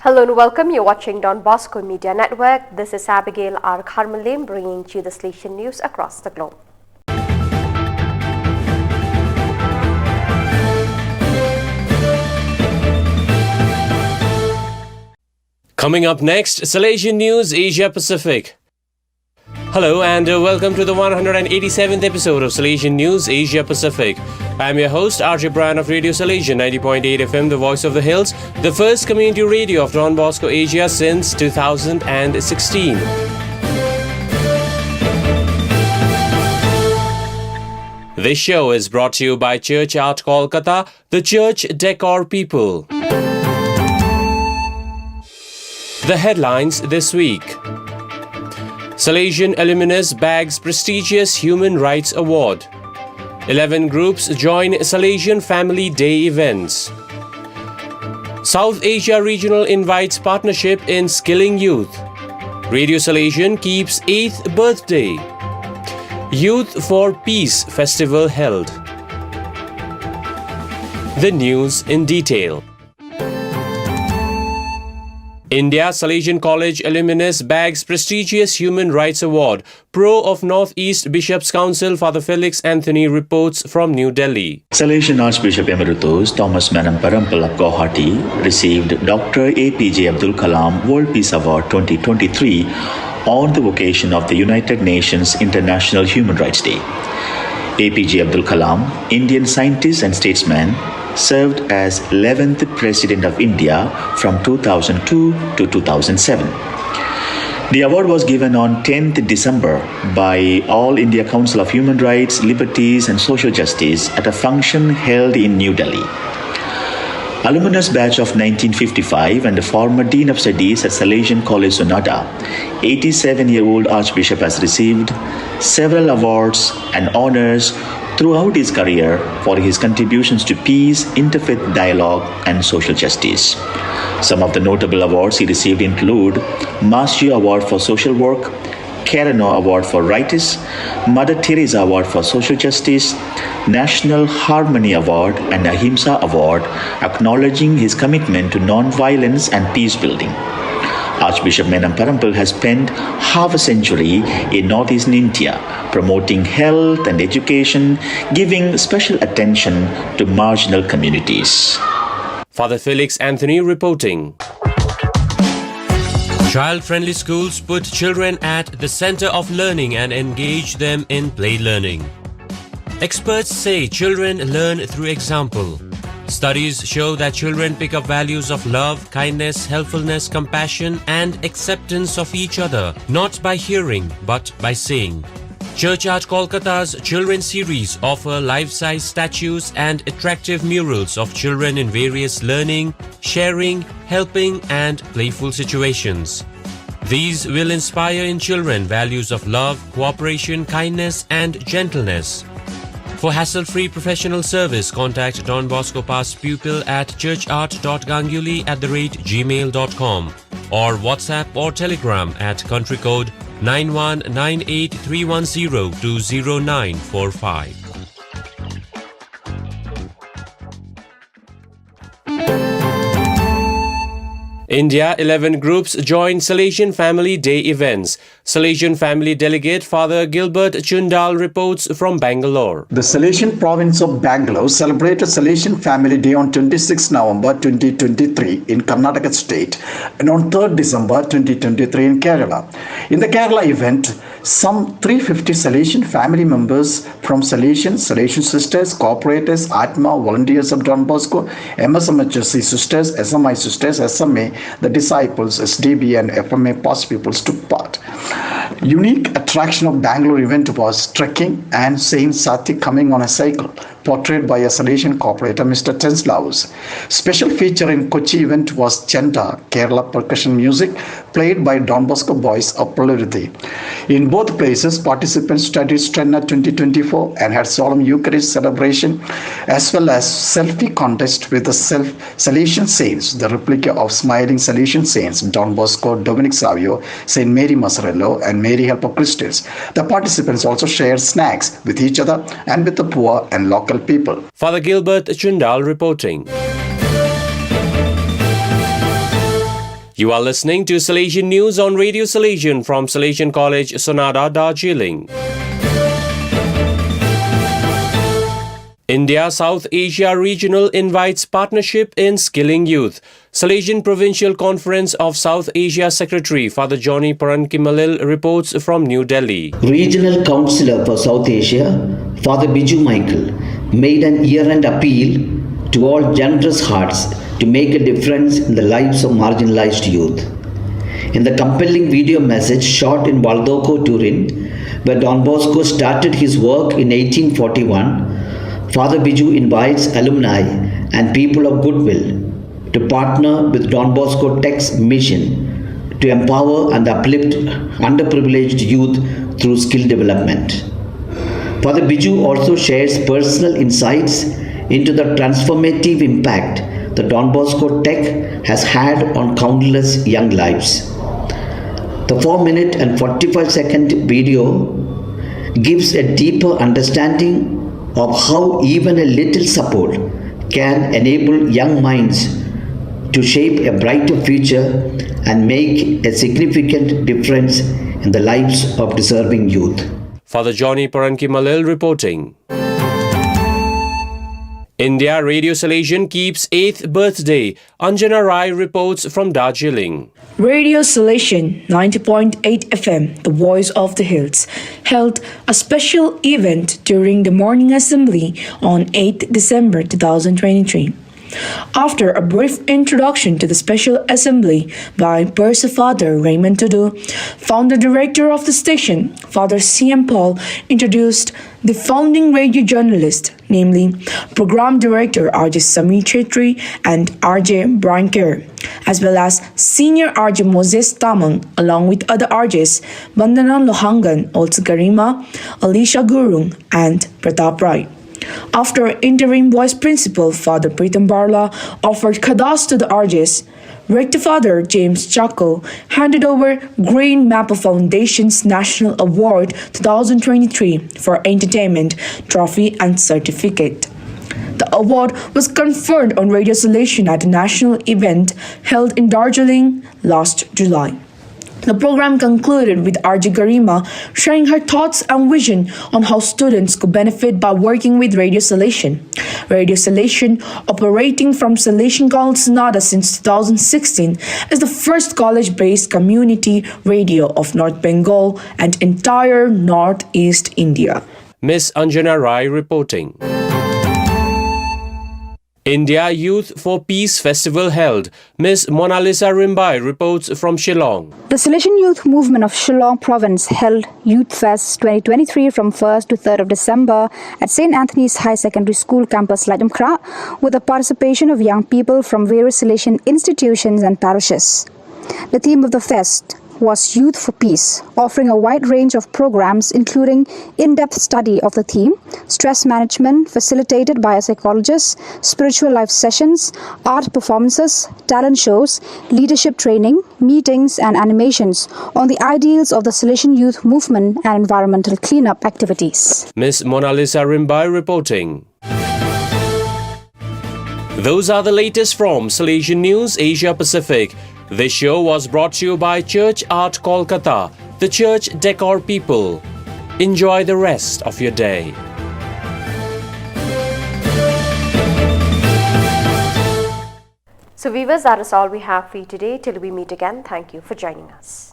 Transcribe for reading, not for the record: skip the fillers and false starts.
Hello and welcome. You're watching Don Bosco Media Network. This is Abigail R. Carmelim bringing to you the Salesian news across the globe. Coming up next, Salesian News Asia Pacific. Hello and welcome to the 187th episode of Salesian News Asia Pacific. I'm your host RJ Brian of Radio Salesian 90.8 FM, the voice of the hills, the first community radio of Don Bosco Asia since 2016. This show is brought to you by Church Art Kolkata, the church decor people. The headlines this week. Salesian alumnus bags prestigious Human Rights Award. 11 groups join Salesian Family Day events. South Asia Regional invites partnership in skilling youth. Radio Salesian keeps 8th birthday. Youth for Peace Festival held. The news in detail. India Salesian College alumnus bags prestigious Human Rights Award. Pro of Northeast Bishops' Council Father Felix Anthony reports from New Delhi. Salesian Archbishop Emeritus Thomas Menon-Parampil of Guwahati received Dr. APJ Abdul Kalam World Peace Award 2023 on the occasion of the United Nations International Human Rights Day. APJ Abdul Kalam, Indian scientist and statesman, served as 11th President of India from 2002 to 2007. The award was given on 10th December by All India Council of Human Rights, Liberties and Social Justice at a function held in New Delhi. Alumnus batch of 1955 and the former Dean of Studies at Salesian College Sonada, 87-year-old Archbishop has received several awards and honors throughout his career for his contributions to peace, interfaith dialogue, and social justice. Some of the notable awards he received include Masju Award for Social Work, Carano Award for Rights, Mother Teresa Award for Social Justice, National Harmony Award, and Ahimsa Award, acknowledging his commitment to non-violence and peace building. Archbishop Menon-Parampil has spent half a century in northeastern India, promoting health and education, giving special attention to marginal communities. Father Felix Anthony reporting. Child-friendly schools put children at the center of learning and engage them in play learning. Experts say children learn through example. Studies show that children pick up values of love, kindness, helpfulness, compassion, and acceptance of each other, not by hearing, but by seeing. Church Art Kolkata's Children series offer life-size statues and attractive murals of children in various learning, sharing, helping, and playful situations. These will inspire in children values of love, cooperation, kindness, and gentleness. For hassle-free professional service, contact Don Bosco Past Pupil at churchart.ganguly@gmail.com or WhatsApp or Telegram at country code 919831020945. India 11 groups join Salesian Family Day events. Salesian Family Delegate Father Gilbert Chundal reports from Bangalore. The Salesian province of Bangalore celebrated Salesian Family Day on 26 November 2023 in Karnataka state and on 3rd December 2023 in Kerala. In the Kerala event, some 350 Salesian family members from Salesian Sisters, Cooperators, Atma, Volunteers of Don Bosco, MSMHSC Sisters, SMI Sisters, SMA, the Disciples, SDB and FMA past pupils took part. Unique attraction of Bangalore event was trekking and Saint Sati coming on a cycle, portrayed by a Salesian cooperator, Mr. Tenslaus. Special feature in Kochi event was Chenda, Kerala percussion music, played by Don Bosco Boys of Pulluruthi. In both places, participants studied Strenna 2024 and had solemn Eucharist celebration, as well as selfie contest with the Salesian Saints, the replica of smiling Salesian Saints, Don Bosco, Dominic Savio, Saint Mary Masarello, and Mary Help of Christians. The participants also shared snacks with each other and with the poor and local people. Father Gilbert Chundal reporting. You are listening to Salesian News on Radio Salesian from Salesian College, Sonada, Darjeeling. India South Asia Regional invites partnership in skilling youth. Salesian Provincial Conference of South Asia Secretary Father Johnny Parankimalil reports from New Delhi. Regional Councillor for South Asia, Father Biju Michael, made an year-end appeal to all generous hearts to make a difference in the lives of marginalized youth. In the compelling video message shot in Valdocco, Turin, where Don Bosco started his work in 1841, Father Biju invites alumni and people of goodwill to partner with Don Bosco Tech's mission to empower and uplift underprivileged youth through skill development. Father Biju also shares personal insights into the transformative impact that Don Bosco Tech has had on countless young lives. The 4-minute and 45-second video gives a deeper understanding of how even a little support can enable young minds to shape a brighter future and make a significant difference in the lives of deserving youth. Father Johnny Parankimalil reporting. India Radio Salesian keeps 8th birthday. Anjana Rai reports from Darjeeling. Radio Salesian 90.8 FM, the voice of the hills, held a special event during the morning assembly on 8th December 2023. After a brief introduction to the special assembly by Bursa Father Raymond Tudu, founder director of the station, Father C.M. Paul, introduced the founding radio journalist, namely Program Director RJ Samir Chetri and RJ Brian Kerr, as well as Senior RJ Moses Tamang, along with other RJs Bandana Lohangan, also Garima, Alicia Gurung, and Pratap Rai. After interim vice principal Father Pritam Barla offered khadas to the RJs, Rector Father James Chacko handed over Green Mapper Foundation's National Award 2023 for Entertainment Trophy and Certificate. The award was conferred on Radio Salesian at a national event held in Darjeeling last July. The program concluded with RJ Garima sharing her thoughts and vision on how students could benefit by working with Radio Salesian. Radio Salesian, operating from Salesian College Sonada since 2016, is the first college-based community radio of North Bengal and entire Northeast India. Miss Anjana Rai reporting. India Youth for Peace Festival held. Miss Mona Lisa Rimbai reports from Shillong. The Salesian Youth Movement of Shillong Province held Youth Fest 2023 from 1st to 3rd of December at St. Anthony's High Secondary School campus Latumkra, with the participation of young people from various Salesian institutions and parishes. The theme of the fest was Youth for Peace, offering a wide range of programs including in-depth study of the theme, stress management facilitated by a psychologist, spiritual life sessions, art performances, talent shows, leadership training, meetings and animations on the ideals of the Salesian youth movement and environmental cleanup activities. Miss Mona Lisa Rimbai reporting. Those are the latest from Salesian News Asia Pacific. This show was brought to you by Church Art Kolkata, the church decor people. Enjoy the rest of your day. So viewers, that is all we have for you today. Till we meet again, thank you for joining us.